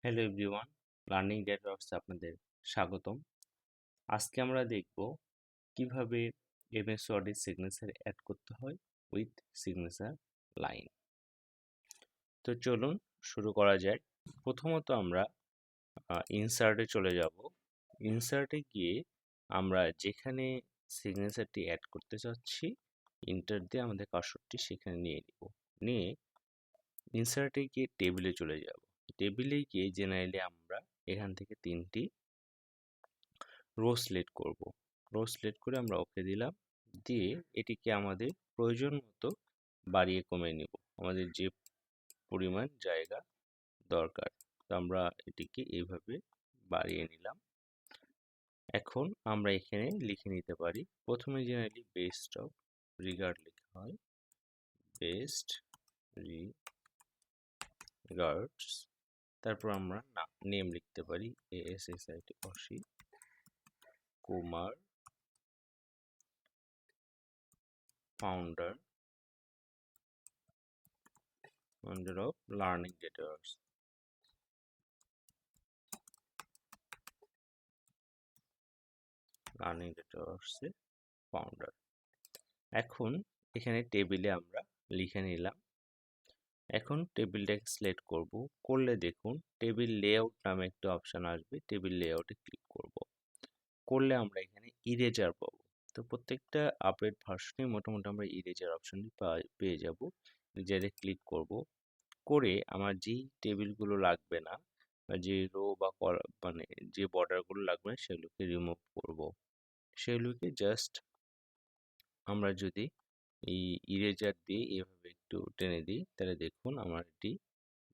Hello everyone, learning data ওয়ার্কসে আপনাদের স্বাগতম। আজকে আমরা দেখব কিভাবে এমএস ওয়ার্ডে সিগনেচার অ্যাড করতে হয় উইথ সিগনেচার লাইন। তো চলুন শুরু করা যায়। প্রথমত আমরা ইনসার্টে চলে যাব। ইনসার্টে গিয়ে আমরা যেখানে সিগনেচারটি অ্যাড করতে চাচ্ছি ইন্টার দিয়ে আমাদের কার্সরটি সেখানে নিয়ে নিব। নিয়ে ইনসার্টে গিয়ে টেবিলে চলে যাব। টেবিলে গিয়ে জেনারেলি আমরা এখান থেকে তিনটি রো সিলেক্ট করব। রো সিলেক্ট করে আমরা ওকে দিলাম, দিয়ে এটিকে আমাদের প্রয়োজন মতো বাড়িয়ে কমিয়ে নিব আমাদের যে পরিমাণ জায়গা দরকার। তো আমরা এটিকে এইভাবে বাড়িয়ে নিলাম। এখন আমরা এখানে লিখে নিতে পারি, প্রথমে জেনারেলি বেস্ট অফ রিগার্ড লেখা হয়, বেস্ট রিগার্ডস। তারপর আমরা নেম লিখতে পারি ASSIT Asi Kumar, founder of Learning Data Works. Learning data ওয়ার্কসের ফাউন্ডার। এখন এখানে টেবিলে আমরা লিখে নিলাম। এখন টেবিলটাকে সিলেক্ট করব, করলে দেখুন টেবিল লেআউট নামে একটা অপশন আসবে, টেবিল লেআউটে ক্লিক করব। করলে আমরা এখানে ইরেজার পাবো। তো প্রত্যেকটা আপডেট ভার্সনে মোটামুটি আমরা ইরেজার অপশনটি পেয়ে যাব। ইরেজারে ক্লিক করব, করে আমার যেই টেবিলগুলো লাগবে না বা যে রো বা মানে যে বর্ডারগুলো লাগবে না সেগুলোকে রিমুভ করব। সেগুলোকে জাস্ট আমরা যদি এই ইরেজার দিয়ে এভাবে একটু টেনে দিই তাহলে দেখুন আমার এটি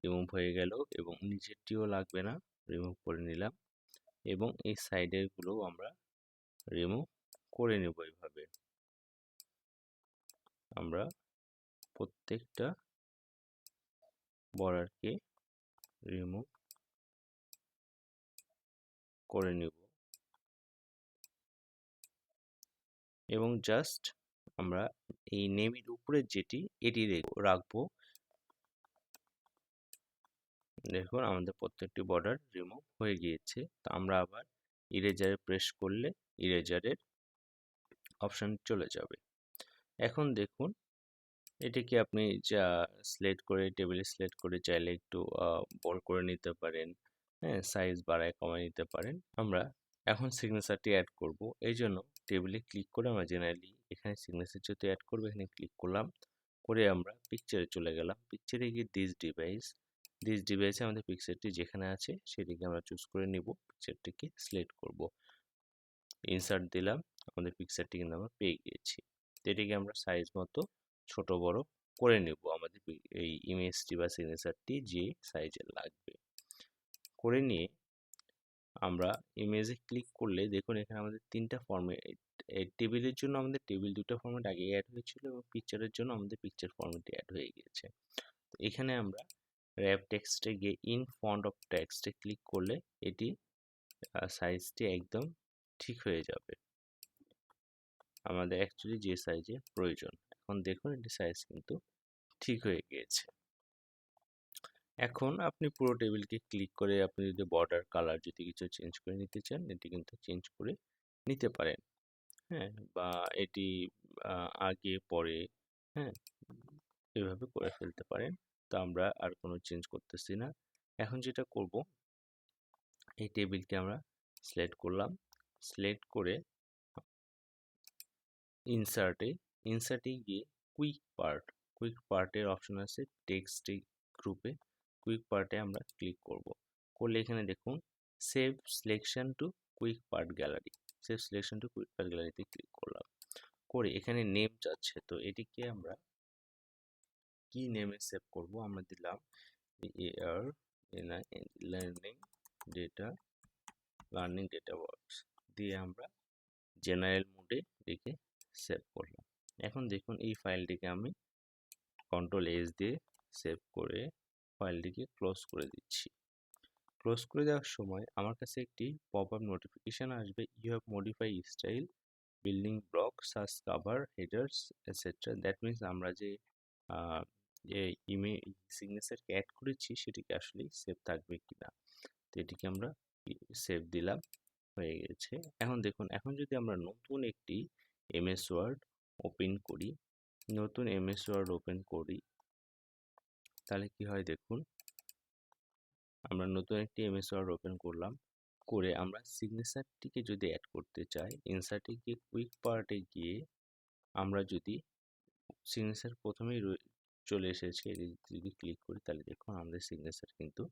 রিমুভ হয়ে গেল এবং নিচেরটিও লাগবে না, রিমুভ করে নিলাম। এবং এই সাইডের গুলো আমরা রিমুভ করে নেব। এইভাবে আমরা প্রত্যেকটা বর্ডারকে রিমুভ করে নেব এবং জাস্ট আমরা এই নেমের উপরে যেটি এটি রাখবো। দেখুন আমাদের প্রত্যেকটি বর্ডার রিমুভ হয়ে গিয়েছে। তো আমরা আবার ইরেজারে প্রেস করলে ইরেজারের অপশন চলে যাবে। এখন দেখুন এটিকে আপনি যা সিলেক্ট করে টেবিলে সিলেক্ট করে চাইলে একটু বড় করে নিতে পারেন, হ্যাঁ, সাইজ বাড়ায় কমায় নিতে পারেন। আমরা এখন সিগনেচারটি অ্যাড করব, এই জন্য টেবিলে ক্লিক করে আমরা জেনারেলি এখানে সিগনেচার যেহেতু অ্যাড করবো এখানে ক্লিক করলাম, করে আমরা পিকচারে চলে গেলাম। পিকচারে গিয়ে দিস ডিভাইসে আমাদের পিকচারটি যেখানে আছে সেটিকে আমরা চুজ করে নিব, পিকচারটিকে সিলেক্ট করব, ইনসার্ট দিলাম, আমাদের পিকচারটি কিন্তু আমরা পেয়ে গিয়েছি। এটিকে আমরা সাইজ মতো ছোট বড় করে নেব আমাদের এই ইমেজটি বা সিগনেচারটি যে সাইজের লাগবে। করে নিয়ে আমরা ইমেজে ক্লিক করলে দেখুন এখানে আমাদের তিনটা ফরম্যাট, টেবিলের জন্য আমাদের টেবিল দুটো ফরম্যাট আগে অ্যাড হয়েছিল এবং পিকচারের জন্য আমাদের পিকচার ফরম্যাটটি অ্যাড হয়ে গিয়েছে। তো এখানে আমরা র্যাপ টেক্সটে গিয়ে ইন ফন্ট অফ টেক্সটে ক্লিক করলে এটি সাইজটি একদম ঠিক হয়ে যাবে আমাদের অ্যাকচুয়ালি যে সাইজে প্রয়োজন। এখন দেখুন এটি সাইজ কিন্তু ঠিক হয়ে গিয়েছে। এখন আপনি পুরো টেবিলকে ক্লিক করে আপনি যদি বর্ডার কালার যদি কিছু চেঞ্জ করে নিতে চান এটি কিন্তু চেঞ্জ করে নিতে পারেন, হ্যাঁ, বা এটি আগে পরে, হ্যাঁ, এভাবে করে ফেলতে পারেন। তো আমরা আর কোনো চেঞ্জ করতেছি না। এখন যেটা করব, এই টেবিলকে আমরা সিলেক্ট করলাম, সিলেক্ট করে ইনসার্টে গিয়ে কুইক পার্টের অপশন আছে টেক্সট গ্রুপে, কুইক পার্টে আমরা ক্লিক করব। করলে এখানে দেখুন save selection to quick part gallery, গ্যালারিতে ক্লিক করলাম, করে এখানে নেম চাচ্ছে। তো এটিকে আমরা কি নেমে সেভ করব, আমরা দিলাম AR লার্নিং ডেটা ওয়ার্কস দিয়ে আমরা জেনারেল মোডে রেখে সেভ করলাম। এখন দেখুন এই ফাইলটিকে আমি Ctrl+S দিয়ে সেভ করে ফাইলটিকে ক্লোজ করে দিচ্ছি। ক্লোজ করে দেওয়ার সময় আমার কাছে একটি পপ আপ নোটিফিকেশান আসবে, you have modify style building block sass cover headers etcetera. That means আমরা যে যে সিগনেচারকে অ্যাড করেছি সেটিকে আসলে সেভ থাকবে কিনা। তো এটিকে আমরা সেভ দিলাম, হয়ে গেছে। এখন দেখুন, এখন যদি আমরা নতুন একটি এমএস ওয়ার্ড ওপেন করি, তাহলে কি হয় দেখুন, আমরা নতুন একটি এমএস ওয়ার্ড ওপেন করলাম, করে আমরা সিগনেচারটিকে যদি অ্যাড করতে চাই, ইনসার্টে গিয়ে কুইক পার্টে গিয়ে আমরা যদি সিগনেচার প্রথমেই চলে এসেছে, যদি ক্লিক করি তাহলে দেখুন আমাদের সিগনেচার কিন্তু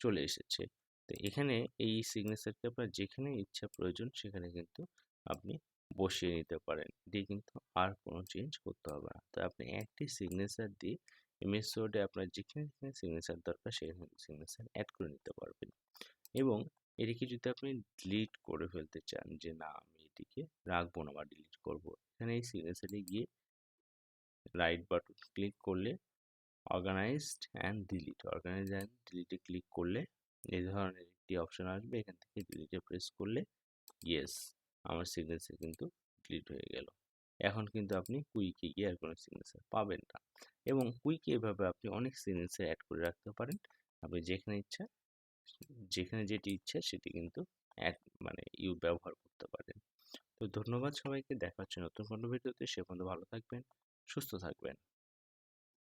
চলে এসেছে। তো এখানে এই সিগনেচারকে আপনার যেখানে ইচ্ছা প্রয়োজন সেখানে কিন্তু আপনি বসিয়ে নিতে পারেন, এটি কিন্তু আর কোনো চেঞ্জ করতে হবে না। তো আপনি একটি সিগনেচার দিয়ে এমএস ওয়ার্ডে আপনার যেখানে যেখানে সিগনেচার দরকার সেখানে সিগনেচার অ্যাড করে নিতে পারবেন। এবং এটিকে যদি আপনি ডিলিট করে ফেলতে চান, যে না আমি এটিকে রাখবো না বা ডিলিট করবো, এখানে এই সিগনেচারে গিয়ে রাইট বাটন ক্লিক করলে অর্গানাইজ অ্যান্ড ডিলিটে ক্লিক করলে এই ধরনের একটি অপশন আসবে, এখান থেকে ডিলিটে প্রেস করলে ইয়েস, আমার সিগনেচার কিন্তু ডিলিট হয়ে গেল। এখন কিন্তু আপনি কুইকে গিয়ে আর কোনো সিগনেচার পাবেন না। এবং কুইকে এভাবে আপনি অনেক সিগনেচার অ্যাড করে রাখতে পারেন, আপনি যেখানে যেটি ইচ্ছা সেটি কিন্তু অ্যাড মানে ব্যবহার করতে পারেন। তো ধন্যবাদ সবাইকে, দেখা হচ্ছে নতুন কোনো ভিডিওতে, সে পর্যন্ত ভালো থাকবেন, সুস্থ থাকবেন।